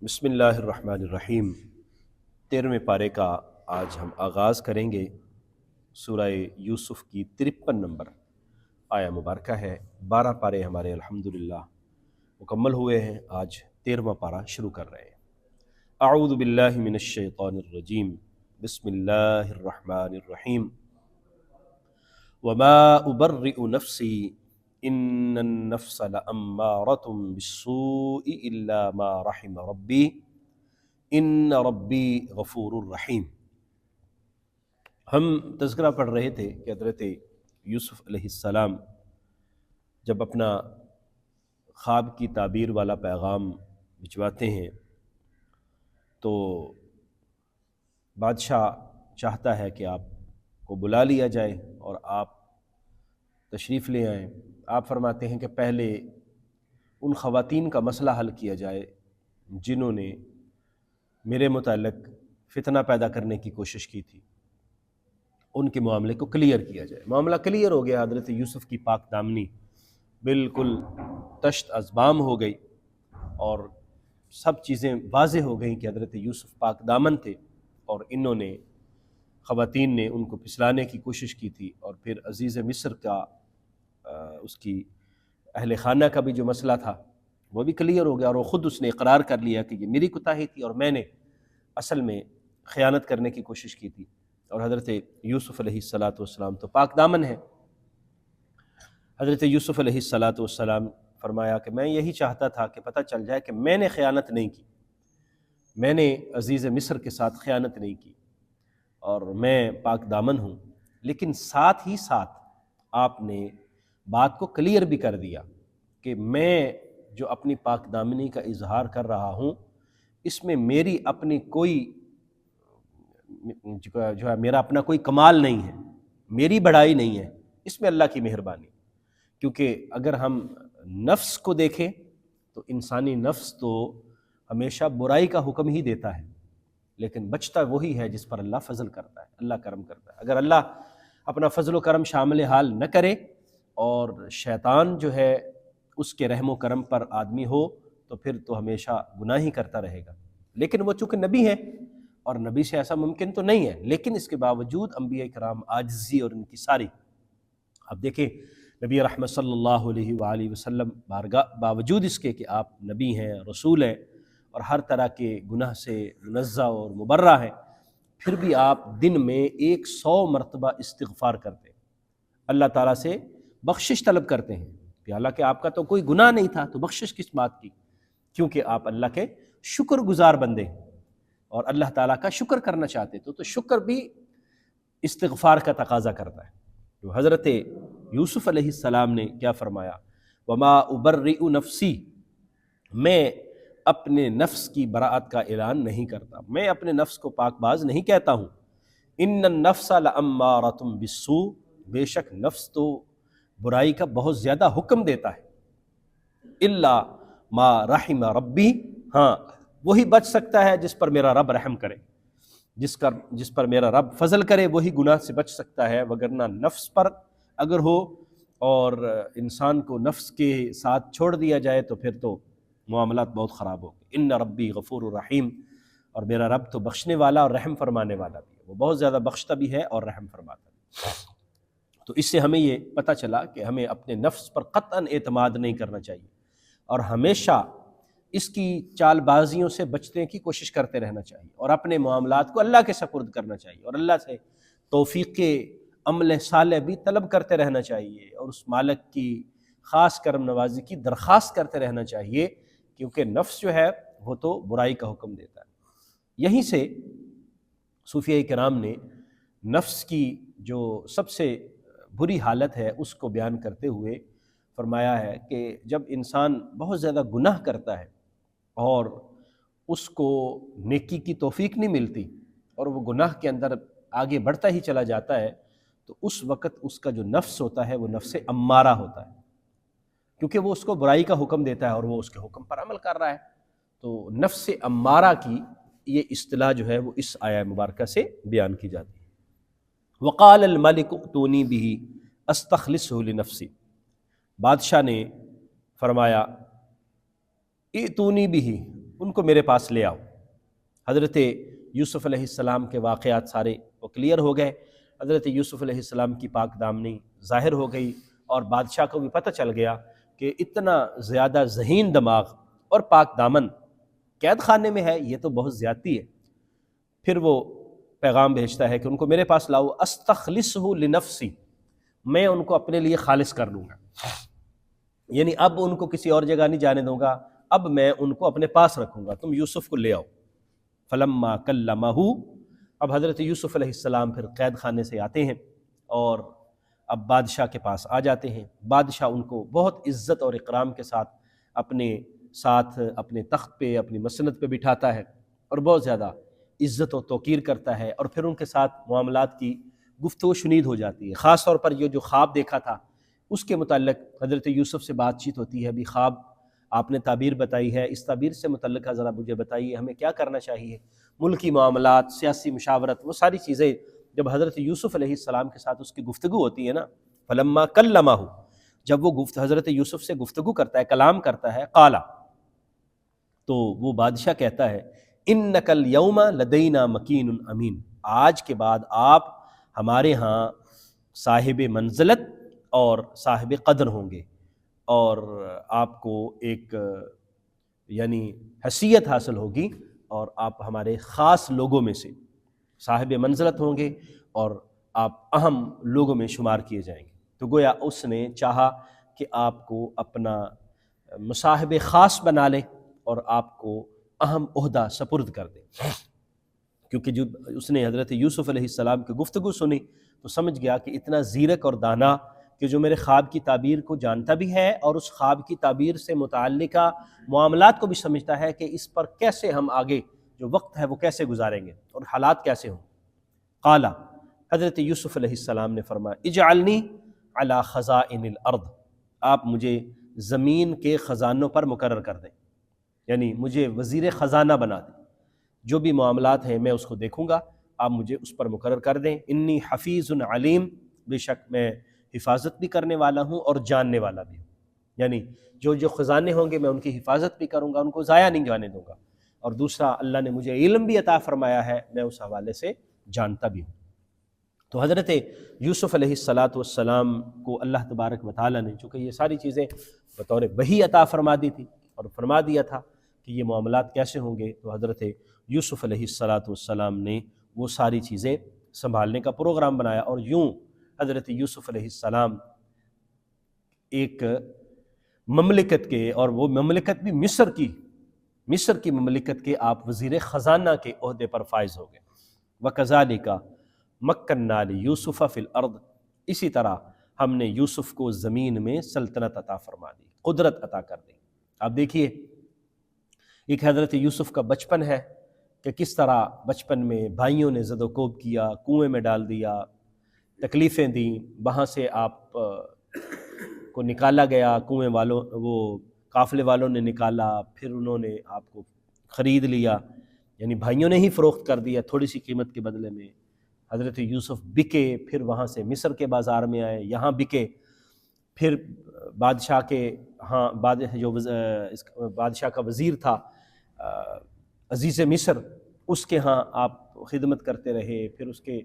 بسم اللہ الرحمن الرحیم 13ویں پارے کا آج ہم آغاز کریں گے۔ سورہ یوسف کی 53 نمبر آیہ مبارکہ ہے۔ 12 پارے ہمارے الحمدللہ مکمل ہوئے ہیں، آج 13واں پارہ شروع کر رہے ہیں۔ اعوذ باللہ من الشیطان الرجیم، بسم اللہ الرحمن الرحیم۔ وما ابرئ نفسی ان النفس لامارۃ بالسوء الا ما رحم ربی ان ربی غفور الرحیم۔ ہم تذکرہ پڑھ رہے تھے کہ حضرت یوسف علیہ السلام جب اپنا خواب کی تعبیر والا پیغام بھجواتے ہیں تو بادشاہ چاہتا ہے کہ آپ کو بلا لیا جائے اور آپ تشریف لے آئیں۔ آپ فرماتے ہیں کہ پہلے ان خواتین کا مسئلہ حل کیا جائے جنہوں نے میرے متعلق فتنہ پیدا کرنے کی کوشش کی تھی، ان کے معاملے کو کلیئر کیا جائے۔ معاملہ کلیئر ہو گیا، حضرت یوسف کی پاک دامنی بالکل تشت ازبام ہو گئی اور سب چیزیں واضح ہو گئیں کہ حضرت یوسف پاک دامن تھے اور انہوں نے خواتین نے ان کو پھسلانے کی کوشش کی تھی، اور پھر عزیز مصر کا اس کی اہل خانہ کا بھی جو مسئلہ تھا وہ بھی کلیئر ہو گیا، اور وہ خود اس نے اقرار کر لیا کہ یہ میری کوتاہی تھی اور میں نے اصل میں خیانت کرنے کی کوشش کی تھی۔ اور حضرت یوسف علیہ السلام تو پاک دامن ہے۔ حضرت یوسف علیہ السلام فرمایا کہ میں یہی چاہتا تھا کہ پتہ چل جائے کہ میں نے خیانت نہیں کی، میں نے عزیز مصر کے ساتھ خیانت نہیں کی اور میں پاک دامن ہوں، لیکن ساتھ ہی ساتھ آپ نے بات کو کلیئر بھی کر دیا کہ میں جو اپنی پاک دامنی کا اظہار کر رہا ہوں اس میں میری اپنی کوئی جو ہے میرا اپنا کوئی کمال نہیں ہے، میری بڑائی نہیں ہے، اس میں اللہ کی مہربانی۔ کیونکہ اگر ہم نفس کو دیکھیں تو انسانی نفس تو ہمیشہ برائی کا حکم ہی دیتا ہے، لیکن بچتا وہی ہے جس پر اللہ فضل کرتا ہے، اللہ کرم کرتا ہے۔ اگر اللہ اپنا فضل و کرم شامل حال نہ کرے اور شیطان جو ہے اس کے رحم و کرم پر آدمی ہو تو پھر تو ہمیشہ گناہ ہی کرتا رہے گا۔ لیکن وہ چونکہ نبی ہیں اور نبی سے ایسا ممکن تو نہیں ہے، لیکن اس کے باوجود انبیاء کرام عاجزی اور ان کی ساری، اب دیکھیں نبی رحمت صلی اللہ علیہ وآلہ وسلم باوجود اس کے کہ آپ نبی ہیں، رسول ہیں اور ہر طرح کے گناہ سے منزہ اور مبرہ ہیں، پھر بھی آپ دن میں 100 مرتبہ استغفار کرتے ہیں، اللہ تعالیٰ سے بخشش طلب کرتے ہیں کہ حالانکہ آپ کا تو کوئی گناہ نہیں تھا تو بخشش کس بات کی، کیونکہ آپ اللہ کے شکر گزار بندے ہیں اور اللہ تعالیٰ کا شکر کرنا چاہتے تو شکر بھی استغفار کا تقاضا کرتا ہے۔ تو حضرت یوسف علیہ السلام نے کیا فرمایا؟ وما ابرئ نفسی، میں اپنے نفس کی براءت کا اعلان نہیں کرتا، میں اپنے نفس کو پاک باز نہیں کہتا ہوں۔ ان النفس لامارۃ بالسوء، بے شک نفس تو برائی کا بہت زیادہ حکم دیتا ہے۔ الا ما رحم ربی، ہاں وہی بچ سکتا ہے جس پر میرا رب رحم کرے، جس پر میرا رب فضل کرے وہی گناہ سے بچ سکتا ہے، وگرنہ نفس پر اگر ہو اور انسان کو نفس کے ساتھ چھوڑ دیا جائے تو پھر تو معاملات بہت خراب ہو گئے۔ ان ربی غفور الرحیم، اور میرا رب تو بخشنے والا اور رحم فرمانے والا بھی ہے، وہ بہت زیادہ بخشتا بھی ہے اور رحم فرماتا بھی ہے۔ تو اس سے ہمیں یہ پتہ چلا کہ ہمیں اپنے نفس پر قطعاً اعتماد نہیں کرنا چاہیے اور ہمیشہ اس کی چال بازیوں سے بچنے کی کوشش کرتے رہنا چاہیے اور اپنے معاملات کو اللہ کے سپرد کرنا چاہیے اور اللہ سے توفیق عمل صالح بھی طلب کرتے رہنا چاہیے اور اس مالک کی خاص کرم نوازی کی درخواست کرتے رہنا چاہیے، کیونکہ نفس جو ہے وہ تو برائی کا حکم دیتا ہے۔ یہیں سے صوفیہ کرام نے نفس کی جو سب سے بری حالت ہے اس کو بیان کرتے ہوئے فرمایا ہے کہ جب انسان بہت زیادہ گناہ کرتا ہے اور اس کو نیکی کی توفیق نہیں ملتی اور وہ گناہ کے اندر آگے بڑھتا ہی چلا جاتا ہے تو اس وقت اس کا جو نفس ہوتا ہے وہ نفس امارہ ہوتا ہے، کیونکہ وہ اس کو برائی کا حکم دیتا ہے اور وہ اس کے حکم پر عمل کر رہا ہے۔ تو نفس امارہ کی یہ اصطلاح جو ہے وہ اس آیہ مبارکہ سے بیان کی جاتی ہے۔ وقال الملک ائتونی بہ استخلصہ لنفسی، بادشاہ نے فرمایا ائتونی بہ، ان کو میرے پاس لے آؤ۔ حضرت یوسف علیہ السلام کے واقعات سارے وہ کلیئر ہو گئے، حضرت یوسف علیہ السلام کی پاک دامنی ظاہر ہو گئی، اور بادشاہ کو بھی پتہ چل گیا کہ اتنا زیادہ ذہین دماغ اور پاک دامن قید خانے میں ہے، یہ تو بہت زیادتی ہے۔ پھر وہ پیغام بھیجتا ہے کہ ان کو میرے پاس لاؤ، استخلصہ لنفسی، میں ان کو اپنے لیے خالص کر لوں گا، یعنی اب ان کو کسی اور جگہ نہیں جانے دوں گا، اب میں ان کو اپنے پاس رکھوں گا، تم یوسف کو لے آؤ۔ فلما کلمہ، اب حضرت یوسف علیہ السلام پھر قید خانے سے آتے ہیں اور اب بادشاہ کے پاس آ جاتے ہیں۔ بادشاہ ان کو بہت عزت اور اکرام کے ساتھ اپنے تخت پہ، اپنی مسند پہ بٹھاتا ہے اور بہت زیادہ عزت و توقیر کرتا ہے، اور پھر ان کے ساتھ معاملات کی گفتگو شنید ہو جاتی ہے۔ خاص طور پر یہ جو خواب دیکھا تھا اس کے متعلق حضرت یوسف سے بات چیت ہوتی ہے، ابھی خواب آپ نے تعبیر بتائی ہے، اس تعبیر سے متعلقہ ذرا مجھے بتائیے ہمیں کیا کرنا چاہیے، ملکی معاملات، سیاسی مشاورت، وہ ساری چیزیں جب حضرت یوسف علیہ السلام کے ساتھ اس کی گفتگو ہوتی ہے نا، فلما کلمہ، جب وہ حضرت یوسف سے گفتگو کرتا ہے، کلام کرتا ہے، قالا، تو وہ بادشاہ کہتا ہے انک الیوم لدینا مکین امین، آج کے بعد آپ ہمارے ہاں صاحب منزلت اور صاحب قدر ہوں گے، اور آپ کو ایک یعنی حیثیت حاصل ہوگی، اور آپ ہمارے خاص لوگوں میں سے صاحب منزلت ہوں گے، اور آپ اہم لوگوں میں شمار کیے جائیں گے۔ تو گویا اس نے چاہا کہ آپ کو اپنا مصاحب خاص بنا لے اور آپ کو اہم عہدہ سپرد کر دے، کیونکہ جب اس نے حضرت یوسف علیہ السلام کی گفتگو سنی تو سمجھ گیا کہ اتنا زیرک اور دانا کہ جو میرے خواب کی تعبیر کو جانتا بھی ہے اور اس خواب کی تعبیر سے متعلقہ معاملات کو بھی سمجھتا ہے کہ اس پر کیسے ہم آگے جو وقت ہے وہ کیسے گزاریں گے اور حالات کیسے ہوں۔ قالا، حضرت یوسف علیہ السلام نے فرمایا اجعلنی علی خزائن الارض، آپ مجھے زمین کے خزانوں پر مقرر کر دیں، یعنی مجھے وزیر خزانہ بنا دیں، جو بھی معاملات ہیں میں اس کو دیکھوں گا، آپ مجھے اس پر مقرر کر دیں۔ انی حفیظ علیم، بے شک میں حفاظت بھی کرنے والا ہوں اور جاننے والا بھی ہوں، یعنی جو جو خزانے ہوں گے میں ان کی حفاظت بھی کروں گا، ان کو ضائع نہیں جانے دوں گا، اور دوسرا اللہ نے مجھے علم بھی عطا فرمایا ہے، میں اس حوالے سے جانتا بھی ہوں۔ تو حضرت یوسف علیہ السلام کو اللہ تبارک و تعالیٰ نے چونکہ یہ ساری چیزیں بطور وحی عطا فرما دی تھی اور فرما دیا تھا کہ یہ معاملات کیسے ہوں گے، تو حضرت یوسف علیہ السلام نے وہ ساری چیزیں سنبھالنے کا پروگرام بنایا، اور یوں حضرت یوسف علیہ السلام ایک مملکت کے، اور وہ مملکت بھی مصر کی مملکت کے آپ وزیر خزانہ کے عہدے پر فائز ہو گئے۔ وَكَذَلِكَ مَكَّنَّا لِيُوسُفَ فِي الْأَرْضِ، اسی طرح ہم نے یوسف کو زمین میں سلطنت عطا فرما دی، قدرت عطا کر دی۔ آپ دیکھیے ایک حضرت یوسف کا بچپن ہے کہ کس طرح بچپن میں بھائیوں نے زد و کوب کیا، کنویں میں ڈال دیا، تکلیفیں دیں، وہاں سے آپ کو نکالا گیا، کنویں والوں وہ قافلے والوں نے نکالا، پھر انہوں نے آپ کو خرید لیا، یعنی بھائیوں نے ہی فروخت کر دیا تھوڑی سی قیمت کے بدلے میں۔ حضرت یوسف بکے، پھر وہاں سے مصر کے بازار میں آئے، یہاں بکے، پھر بادشاہ کے ہاں بادشاہ کا وزیر تھا عزیز مصر، اس کے ہاں آپ خدمت کرتے رہے، پھر اس کے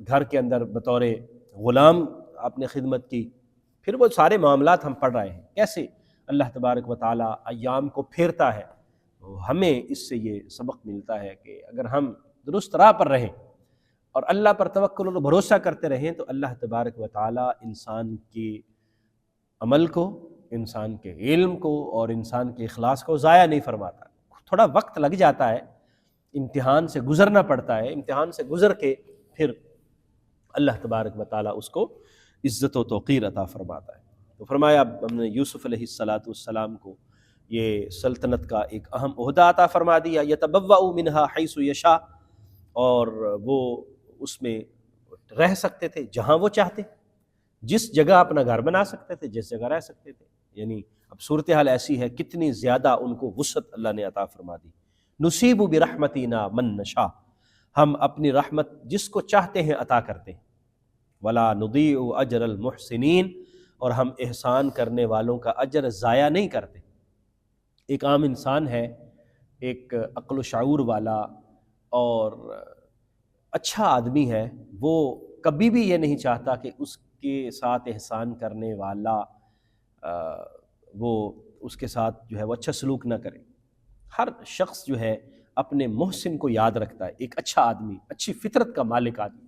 گھر کے اندر بطور غلام آپ نے خدمت کی۔ پھر وہ سارے معاملات ہم پڑھ رہے ہیں کیسے اللہ تبارک و تعالیٰ ایام کو پھیرتا ہے۔ ہمیں اس سے یہ سبق ملتا ہے کہ اگر ہم درست راہ پر رہیں اور اللہ پر توکل اور بھروسہ کرتے رہیں تو اللہ تبارک و تعالیٰ انسان کے عمل کو، انسان کے علم کو اور انسان کے اخلاص کو ضائع نہیں فرماتا۔ تھوڑا وقت لگ جاتا ہے، امتحان سے گزرنا پڑتا ہے، امتحان سے گزر کے پھر اللہ تبارک و تعالیٰ اس کو عزت و توقیر عطا فرماتا ہے۔ تو فرمایا ہم نے یوسف علیہ السلام کو یہ سلطنت کا ایک اہم عہدہ عطا فرما دیا، یتبوأ منها حیث یشاء، اور وہ اس میں رہ سکتے تھے جہاں وہ چاہتے، جس جگہ اپنا گھر بنا سکتے تھے، جس جگہ رہ سکتے تھے۔ یعنی اب صورتحال ایسی ہے، کتنی زیادہ ان کو وسعت اللہ نے عطا فرما دی۔ نصیب برحمتنا من نشاء، ہم اپنی رحمت جس کو چاہتے ہیں عطا کرتے ہیں۔ ولا نضیع اجر المحسنین، اور ہم احسان کرنے والوں کا اجر ضائع نہیں کرتے۔ ایک عام انسان ہے ایک عقل و شعور والا اور اچھا آدمی ہے، وہ کبھی بھی یہ نہیں چاہتا کہ اس کے ساتھ احسان کرنے والا وہ اس کے ساتھ جو ہے وہ اچھا سلوک نہ کرے۔ ہر شخص جو ہے اپنے محسن کو یاد رکھتا ہے، ایک اچھا آدمی، اچھی فطرت کا مالک آدمی،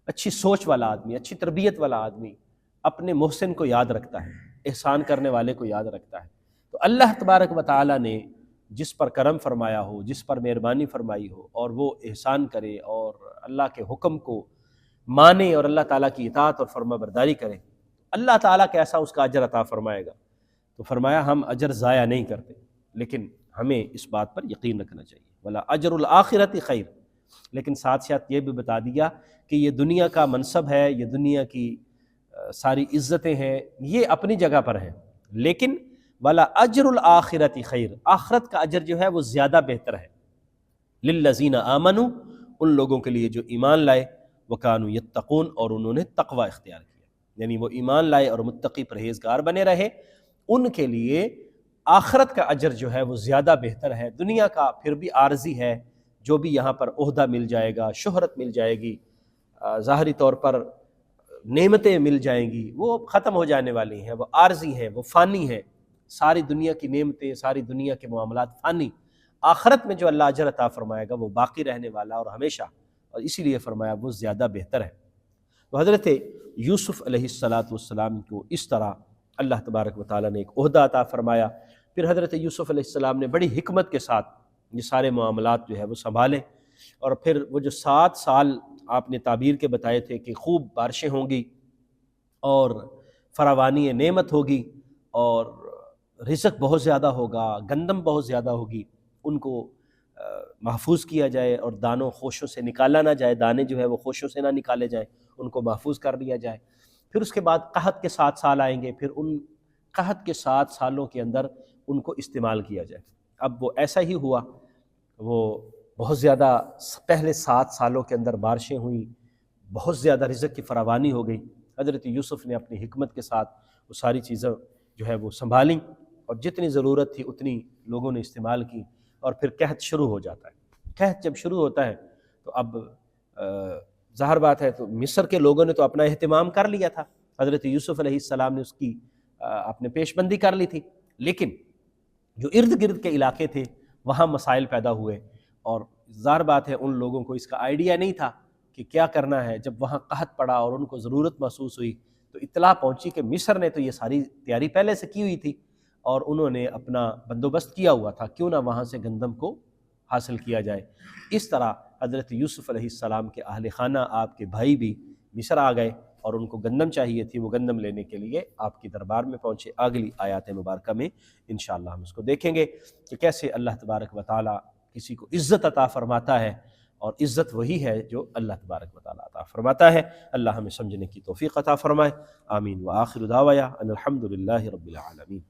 اچھی سوچ والا آدمی، اچھی تربیت والا آدمی اپنے محسن کو یاد رکھتا ہے، احسان کرنے والے کو یاد رکھتا ہے۔ تو اللہ تبارک و تعالیٰ نے جس پر کرم فرمایا ہو، جس پر مہربانی فرمائی ہو، اور وہ احسان کرے اور اللہ کے حکم کو مانے اور اللہ تعالیٰ کی اطاعت اور فرما برداری کرے، اللہ تعالیٰ کیسا اس کا اجر عطا فرمائے گا۔ تو فرمایا ہم اجر ضائع نہیں کرتے، لیکن ہمیں اس بات پر یقین رکھنا چاہیے، ولا اجر الآخرت خیر۔ لیکن ساتھ ساتھ یہ بھی بتا دیا کہ یہ دنیا کا منصب ہے، یہ دنیا کی ساری عزتیں ہیں، یہ اپنی جگہ پر ہیں، لیکن ولا اجر الآخرت خیر، آخرت کا اجر جو ہے وہ زیادہ بہتر ہے، للذین آمنوا، ان لوگوں کے لیے جو ایمان لائے، وکانوا یتقون، اور انہوں نے تقوی اختیار کیا، یعنی وہ ایمان لائے اور متقی پرہیزگار بنے رہے، ان کے لیے آخرت کا اجر جو ہے وہ زیادہ بہتر ہے۔ دنیا کا پھر بھی عارضی ہے، جو بھی یہاں پر عہدہ مل جائے گا، شہرت مل جائے گی، ظاہری طور پر نعمتیں مل جائیں گی، وہ ختم ہو جانے والی ہیں، وہ عارضی ہیں، وہ فانی ہیں، ساری دنیا کی نعمتیں، ساری دنیا کے معاملات فانی۔ آخرت میں جو اللہ اجر عطا فرمائے گا وہ باقی رہنے والا اور ہمیشہ، اور اسی لیے فرمایا وہ زیادہ بہتر ہے۔ تو حضرت یوسف علیہ السلام کو اس طرح اللہ تبارک و تعالیٰ نے ایک عہدہ عطا فرمایا۔ پھر حضرت یوسف علیہ السلام نے بڑی حکمت کے ساتھ یہ سارے معاملات جو ہے وہ سنبھالے، اور پھر وہ جو 7 سال آپ نے تعبیر کے بتائے تھے کہ خوب بارشیں ہوں گی اور فراوانی نعمت ہوگی اور رزق بہت زیادہ ہوگا، گندم بہت زیادہ ہوگی، ان کو محفوظ کیا جائے اور دانوں خوشوں سے نکالا نہ جائے، دانے جو ہے وہ خوشوں سے نہ نکالے جائیں، ان کو محفوظ کر لیا جائے۔ پھر اس کے بعد قحط کے 7 سال آئیں گے، پھر ان قحط کے 7 سالوں کے اندر ان کو استعمال کیا جائے۔ اب وہ ایسا ہی ہوا، وہ بہت زیادہ پہلے 7 سالوں کے اندر بارشیں ہوئیں، بہت زیادہ رزق کی فراوانی ہو گئی۔ حضرت یوسف نے اپنی حکمت کے ساتھ وہ ساری چیزیں جو ہے وہ سنبھالیں، اور جتنی ضرورت تھی اتنی لوگوں نے استعمال کی، اور پھر قحط شروع ہو جاتا ہے۔ قحط جب شروع ہوتا ہے تو اب ظاہر بات ہے، تو مصر کے لوگوں نے تو اپنا اہتمام کر لیا تھا، حضرت یوسف علیہ السلام نے اس کی اپنے پیش بندی کر لی تھی، لیکن جو ارد گرد کے علاقے تھے وہاں مسائل پیدا ہوئے، اور ظاہر بات ہے ان لوگوں کو اس کا آئیڈیا نہیں تھا کہ کیا کرنا ہے۔ جب وہاں قحط پڑا اور ان کو ضرورت محسوس ہوئی تو اطلاع پہنچی کہ مصر نے تو یہ ساری تیاری پہلے سے کی ہوئی تھی، اور انہوں نے اپنا بندوبست کیا ہوا تھا، کیوں نہ وہاں سے گندم کو حاصل کیا جائے۔ اس طرح حضرت یوسف علیہ السلام کے اہل خانہ، آپ کے بھائی بھی مصر آ گئے، اور ان کو گندم چاہیے تھی، وہ گندم لینے کے لیے آپ کی دربار میں پہنچے۔ اگلی آیات مبارکہ میں انشاءاللہ ہم اس کو دیکھیں گے کہ کیسے اللہ تبارک و تعالیٰ کسی کو عزت عطا فرماتا ہے، اور عزت وہی ہے جو اللہ تبارک و تعالیٰ عطا فرماتا ہے۔ اللہ ہمیں سمجھنے کی توفیق عطا فرمائے، آمین۔ وآخر دعوایا ان الحمد للہ رب العالمین۔